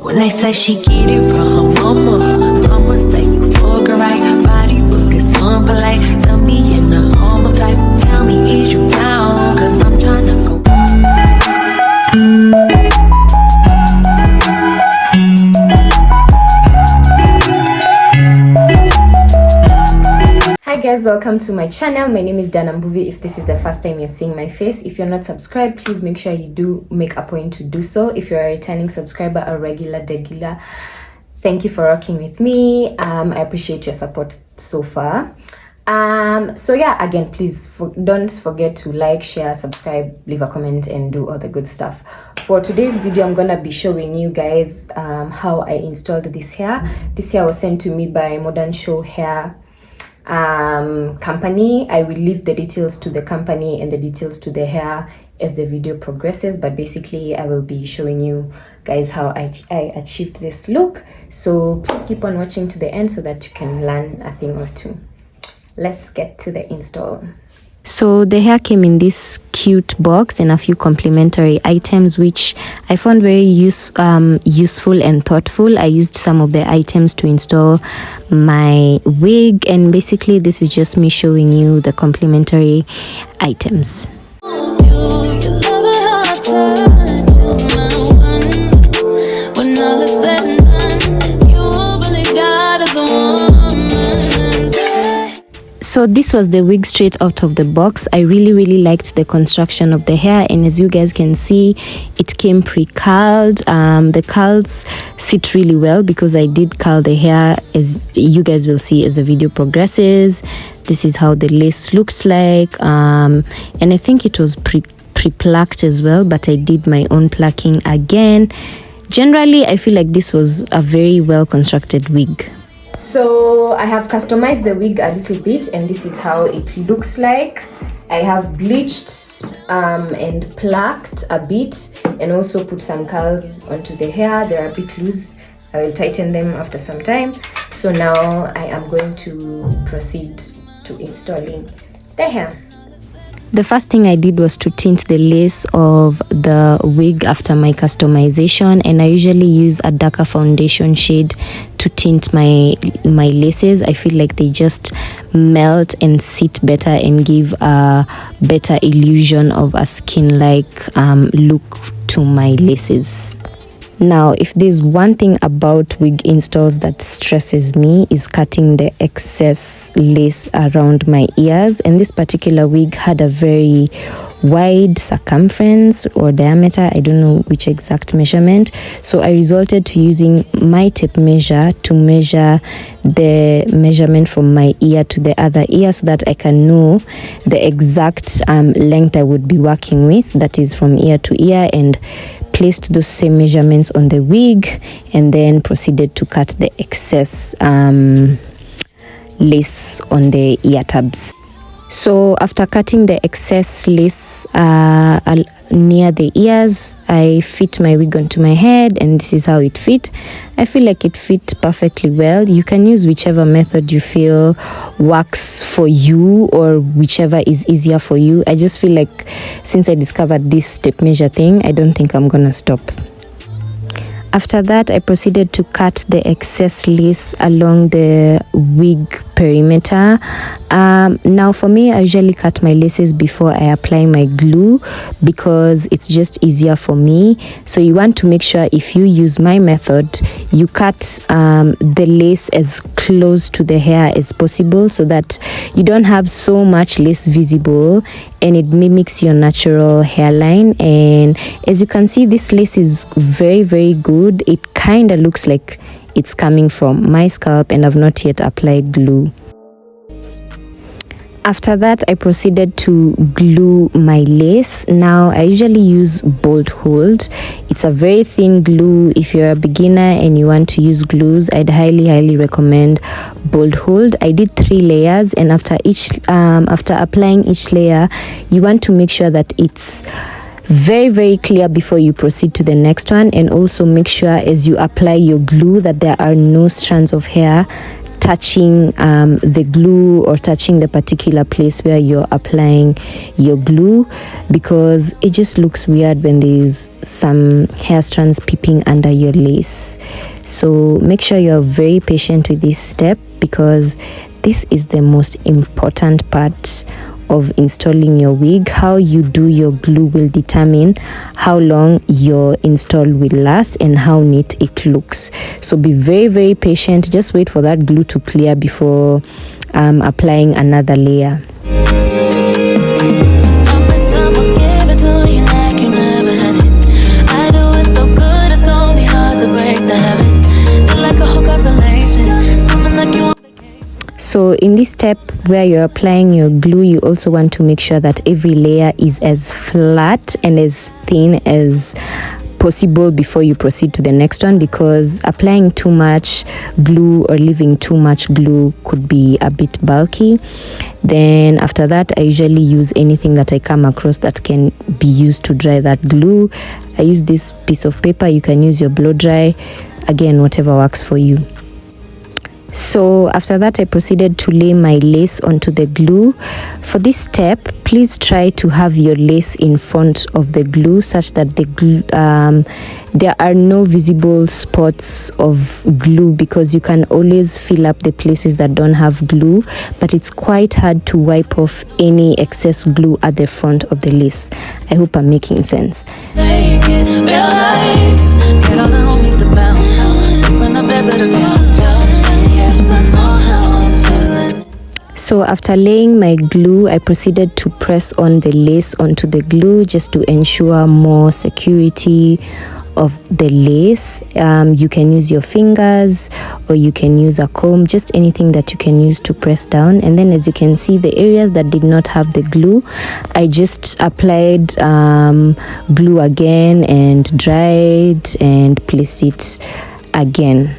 When they say she get it from her mama say you fuck her right. Body rude is unpolite. Tell me in the humble type. Tell me is you down? Cause I'm tryna go. Hi guys, welcome to my channel. My name is Dana Mbuvi. If this is the first time you're seeing my face, if you're not subscribed, please make sure you do make a point to do so. If you're a returning subscriber or regular thank you for rocking with me. I appreciate your support so far. So yeah, again, please don't forget to like, share, subscribe, leave a comment, and do all the good stuff. For today's video, I'm gonna be showing you guys how I installed this hair. This hair was sent to me by modernstore hair company. I will leave the details to the company and the details to the hair as the video progresses, but basically I will be showing you guys how I achieved this look. So please keep on watching to the end so that you can learn a thing or two. Let's get to the install. So the hair came in this cute box and a few complimentary items which I found very useful and thoughtful. I used some of the items to install my wig, and basically this is just me showing you the complimentary items. So this was the wig straight out of the box. I really liked the construction of the hair, and as you guys can see, it came pre-curled. The curls sit really well because I did curl the hair, as you guys will see as the video progresses. This is how the lace looks like, and I think it was pre-plucked as well, but I did my own plucking again. Generally, I feel like this was a very well constructed wig. So I have customized the wig a little bit, and this is how it looks like. I have bleached and plucked a bit, and also put some curls onto the hair. They're a bit loose. I will tighten them after some time. So now I am going to proceed to installing the hair. The first thing I did was to tint the lace of the wig after my customization, and I usually use a darker foundation shade to tint my laces. I feel like they just melt and sit better and give a better illusion of a skin-like look to my laces. Now, if there's one thing about wig installs that stresses me, is cutting the excess lace around my ears, and this particular wig had a very wide circumference or diameter. I don't know which exact measurement, so I resorted to using my tape measure to measure the measurement from my ear to the other ear so that I can know the exact length I would be working with, that is from ear to ear, and placed those same measurements on the wig, and then proceeded to cut the excess lace on the ear tabs. So after cutting the excess lace near the ears, I fit my wig onto my head, and this is how it fit. I feel like it fit perfectly well. You can use whichever method you feel works for you, or whichever is easier for you. I just feel like since I discovered this tape measure thing, I don't think I'm gonna stop. After that, I proceeded to cut the excess lace along the wig perimeter. Now for me, I usually cut my laces before I apply my glue because it's just easier for me. So you want to make sure, if you use my method, you cut the lace as close to the hair as possible so that you don't have so much lace visible, and it mimics your natural hairline. And as you can see, this lace is very good. It kind of looks like it's coming from my scalp, and I've not yet applied glue. After that, I proceeded to glue my lace. Now I usually use bolt hold. It's a very thin glue. If you're a beginner and you want to use glues, I'd highly recommend bolt hold. I did 3 layers, and after applying each layer, you want to make sure that it's very clear before you proceed to the next one, and also make sure as you apply your glue that there are no strands of hair touching the glue or touching the particular place where you're applying your glue, because it just looks weird when there's some hair strands peeping under your lace. So make sure you're very patient with this step, because this is the most important part of installing your wig. How you do your glue will determine how long your install will last and how neat it looks. So be very, very patient. Just wait for that glue to clear before applying another layer. So in this step where you're applying your glue, you also want to make sure that every layer is as flat and as thin as possible before you proceed to the next one, because applying too much glue or leaving too much glue could be a bit bulky. Then after that, I usually use anything that I come across that can be used to dry that glue. I use this piece of paper. You can use your blow dry, again, whatever works for you. So after that, I proceeded to lay my lace onto the glue. For this step, please try to have your lace in front of the glue, such that the glue, there are no visible spots of glue, because you can always fill up the places that don't have glue, but it's quite hard to wipe off any excess glue at the front of the lace. I hope I'm making sense. So after laying my glue, I proceeded to press on the lace onto the glue just to ensure more security of the lace. You can use your fingers or you can use a comb, just anything that you can use to press down. And then as you can see, the areas that did not have the glue, I just applied glue again and dried and placed it again.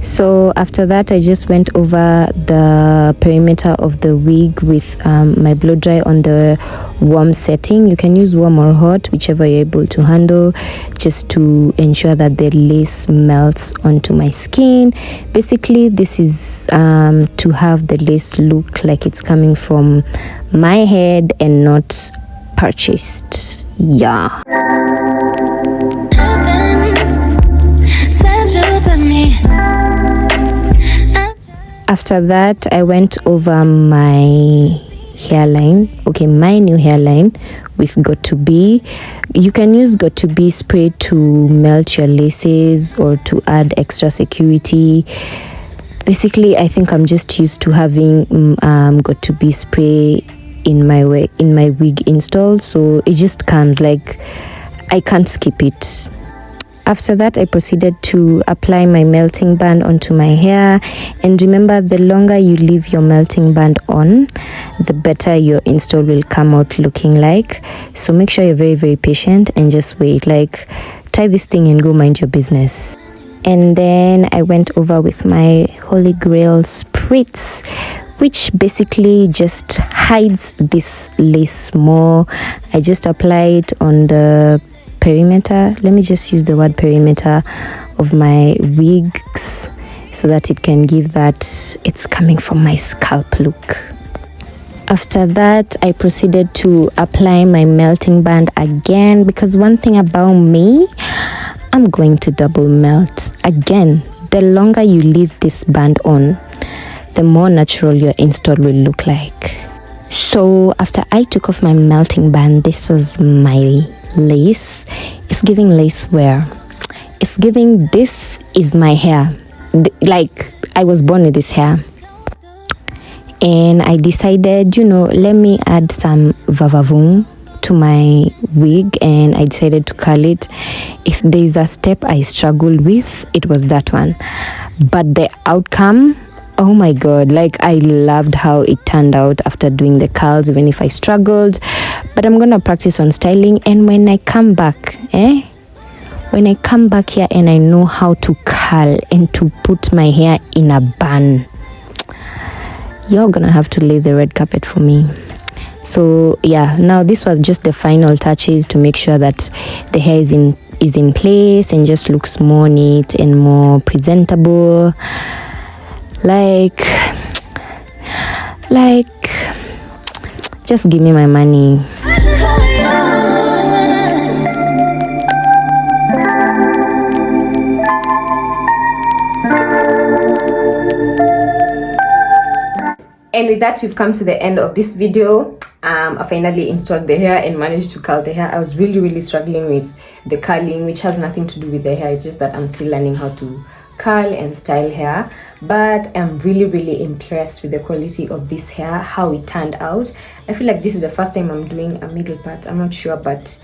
So after that, I just went over the perimeter of the wig with my blow dry on the warm setting. You can use warm or hot, whichever you're able to handle, just to ensure that the lace melts onto my skin. Basically, this is to have the lace look like it's coming from my head and not purchased. Yeah. After that, I went over my hairline, my new hairline with Got2b. You can use Got2b spray to melt your laces or to add extra security. Basically, I think I'm just used to having Got2b spray in my wig install, so it just comes, like I can't skip it. After that, I proceeded to apply my melting band onto my hair. And remember, the longer you leave your melting band on, the better your install will come out looking like. So make sure you're very, very patient and just wait. Like, tie this thing and go mind your business. And then I went over with my Holy Grail spritz, which basically just hides this lace more. I just applied on the perimeter, let me just use the word perimeter, of my wigs, so that it can give that it's coming from my scalp look. After that, I proceeded to apply my melting band again, because one thing about me, I'm going to double melt. Again, the longer you leave this band on, the more natural your install will look like. So after I took off my melting band, this was my lace. It's giving lace wear. It's giving, this is my hair. Like, I was born with this hair. And I decided, let me add some vavavoom to my wig, and I decided to curl it. If there's a step I struggled with, it was that one. But the outcome, oh my god, like I loved how it turned out after doing the curls, even if I struggled. But I'm gonna practice on styling, and when I come back here and I know how to curl and to put my hair in a bun, you're gonna have to lay the red carpet for me. So yeah, now this was just the final touches to make sure that the hair is in place and just looks more neat and more presentable. Like just give me my money. And with that, we've come to the end of this video. I finally installed the hair and managed to curl the hair. I was really struggling with the curling, which has nothing to do with the hair. It's just that I'm still learning how to curl and style hair. But I'm really impressed with the quality of this hair, how it turned out. I feel like this is the first time I'm doing a middle part. I'm not sure, but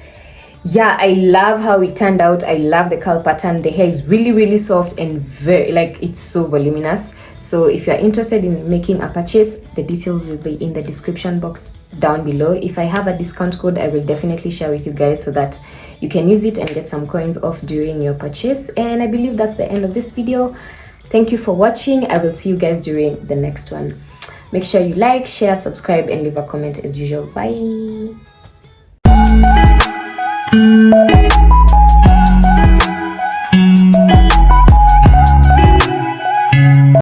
yeah, I love how it turned out. I love the curl pattern. The hair is really soft and very, like, it's so voluminous. So if you're interested in making a purchase, the details will be in the description box down below. If I have a discount code, I will definitely share with you guys so that you can use it and get some coins off during your purchase. And I believe that's the end of this video. Thank you for watching. I will see you guys during the next one. Make sure you like, share, subscribe, and leave a comment as usual. Bye.